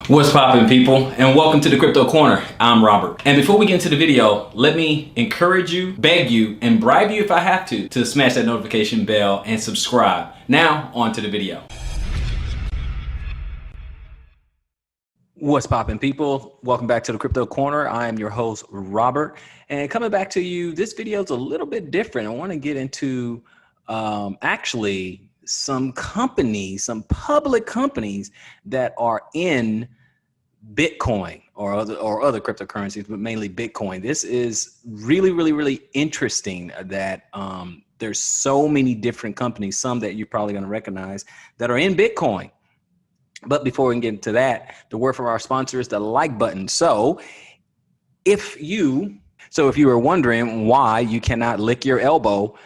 What's poppin', people, and welcome to the Crypto Corner. I'm Robert. And before we get into the video, let me encourage you, beg you, and bribe you if I have to smash that notification bell and subscribe. Now, on to the video. What's poppin', people? Welcome back to the Crypto Corner. I am your host, Robert. And coming back to you, this video is a little bit different. I want to get into actually some companies, some public companies that are in Bitcoin or other cryptocurrencies, but mainly Bitcoin. This is really interesting that there's so many different companies, some that you're probably going to recognize, that are in Bitcoin. But before we can get into that, the word from our sponsor is the like button. So if you were wondering why you cannot lick your elbow,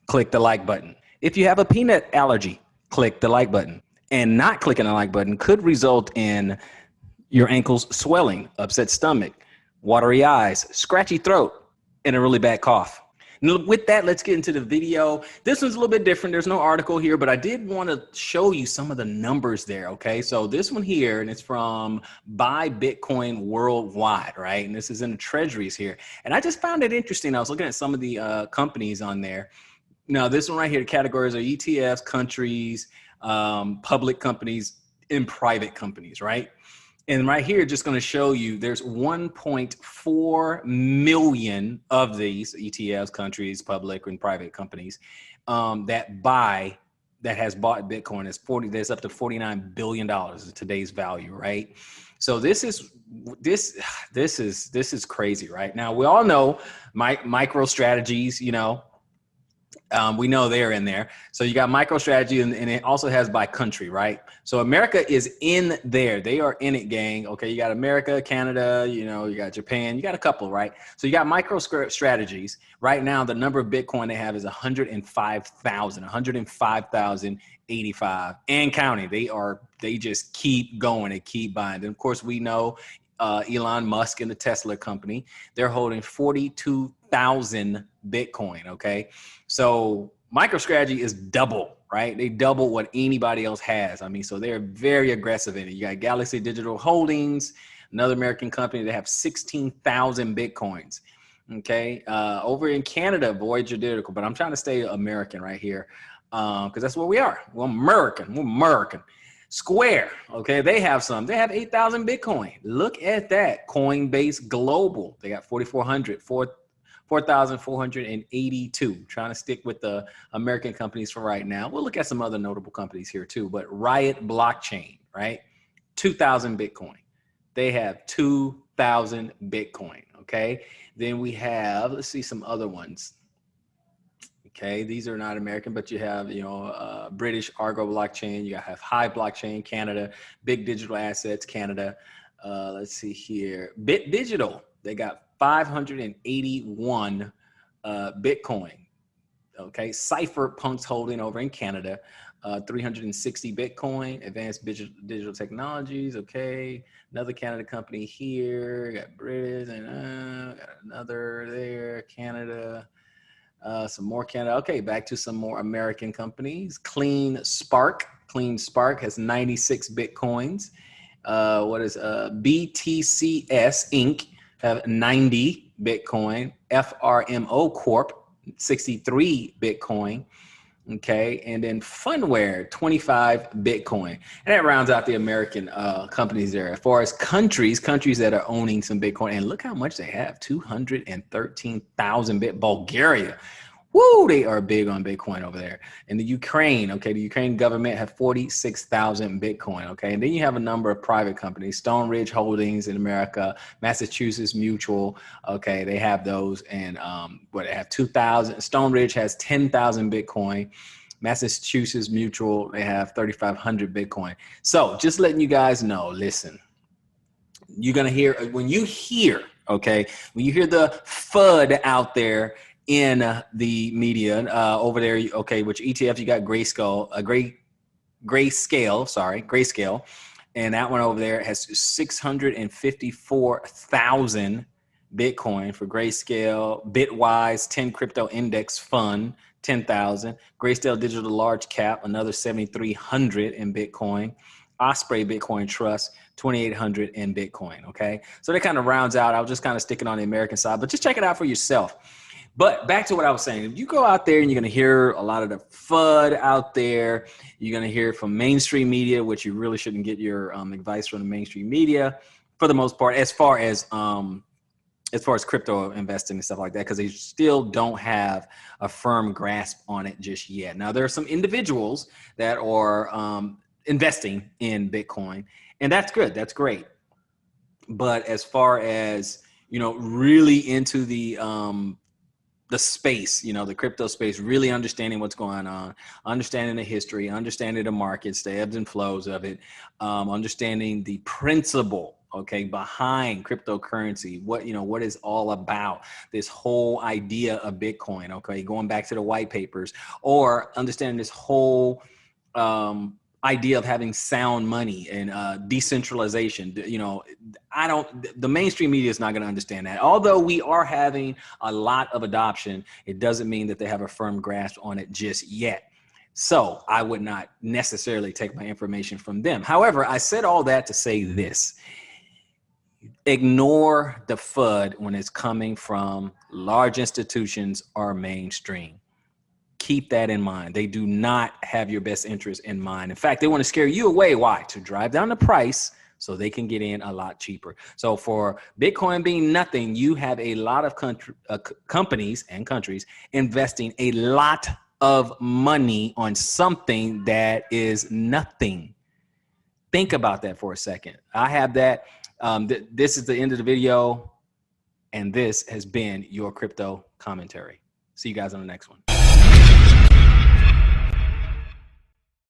click the like button. If you have a peanut allergy, click the like button. And not clicking the like button could result in your ankles swelling, upset stomach, watery eyes, scratchy throat, and a really bad cough. Now, with that, let's get into the video. This one's a little bit different. There's no article here, but I did want to show you some of the numbers there, okay? So this one here, and it's from Buy Bitcoin Worldwide, right? And this is in the treasuries here. And I just found it interesting. I was looking at some of the companies on there. Now, this one right here, the categories are ETFs, countries, public companies, and private companies, right? And right here, just going to show you there's 1.4 million of these ETFs, countries, public and private companies that has bought Bitcoin. There's up to $49 billion in today's value, right? So this is crazy, right? Now we all know micro strategies, you know. We know they're in there. So you got MicroStrategy, and it also has by country, right? So America is in there. They are in it, gang. Okay, you got America, Canada, you know, you got Japan, you got a couple, right? So you got MicroStrategies. Right now, the number of Bitcoin they have is 105,085 and counting. They just keep going. They keep buying. And of course, we know Elon Musk and the Tesla company, they're holding 42,000 Bitcoin, okay? So MicroStrategy is double, right? They double what anybody else has. I mean, so they're very aggressive in it. You got Galaxy Digital Holdings, another American company that have 16,000 Bitcoins, okay? Over in Canada, Voyager Digital, but I'm trying to stay American right here because that's what we are. We're American. Square, okay, they have 8,000 Bitcoin. Look at that. Coinbase Global, they got 4,482. Trying to stick with the American companies for right now. We'll look at some other notable companies here too, but Riot Blockchain, right? 2,000 Bitcoin. They have 2,000 Bitcoin, okay? Then we have, let's see some other ones. Okay, these are not American, but you have, you know, British Argo Blockchain. You have Hive Blockchain, Canada, Big Digital Assets, Canada. Let's see here. Bit Digital, they got 581 Bitcoin. Okay, Cypherpunks Holding over in Canada, 360 Bitcoin. Advanced Digital Technologies. Okay, another Canada company here. Got British and got another there. Canada. Some more Canada. Okay, back to some more American companies. Clean Spark has 96 Bitcoins. What is BTCS Inc. have 90 Bitcoin. FRMO Corp, 63 Bitcoin. Okay, and then Funware, 25 Bitcoin. And that rounds out the American companies there. As far as countries that are owning some Bitcoin, and look how much they have, 213,000 Bulgaria. Woo, they are big on Bitcoin over there. And the Ukraine, okay, the Ukraine government have 46,000 Bitcoin, okay? And then you have a number of private companies, Stone Ridge Holdings in America, Massachusetts Mutual, okay, they have those. And they have 2,000, Stone Ridge has 10,000 Bitcoin. Massachusetts Mutual, they have 3,500 Bitcoin. So just letting you guys know, listen, you're gonna hear, when you hear the FUD out there in the media over there, okay, which ETF, you got Grayscale, and that one over there has 654,000 Bitcoin for Grayscale. Bitwise 10 crypto index fund, 10,000. Grayscale Digital Large Cap, another 7,300 in Bitcoin. Osprey Bitcoin Trust, 2,800 in Bitcoin. Okay. So that kind of rounds out. I was just kind of sticking on the American side, but just check it out for yourself. But back to what I was saying, if you go out there and you're going to hear a lot of the FUD out there, you're going to hear from mainstream media, which you really shouldn't get your advice from the mainstream media for the most part, as far as crypto investing and stuff like that, because they still don't have a firm grasp on it just yet. Now, there are some individuals that are investing in Bitcoin, and that's good. That's great. But as far as, really into the space, the crypto space, really understanding what's going on, understanding the history, understanding the markets, the ebbs and flows of it, understanding the principle, behind cryptocurrency, what is all about this whole idea of Bitcoin, going back to the white papers, or understanding this whole idea of having sound money and decentralization. The mainstream media is not going to understand that. Although we are having a lot of adoption, it doesn't mean that they have a firm grasp on it just yet. So I would not necessarily take my information from them. However, I said all that to say this: ignore the FUD when it's coming from large institutions or mainstream. Keep that in mind. They do not have your best interest in mind. In fact, they want to scare you away. Why? To drive down the price so they can get in a lot cheaper. So for Bitcoin being nothing, you have a lot of companies and countries investing a lot of money on something that is nothing. Think about that for a second. I have that. This is the end of the video, and this has been your crypto commentary. See you guys on the next one.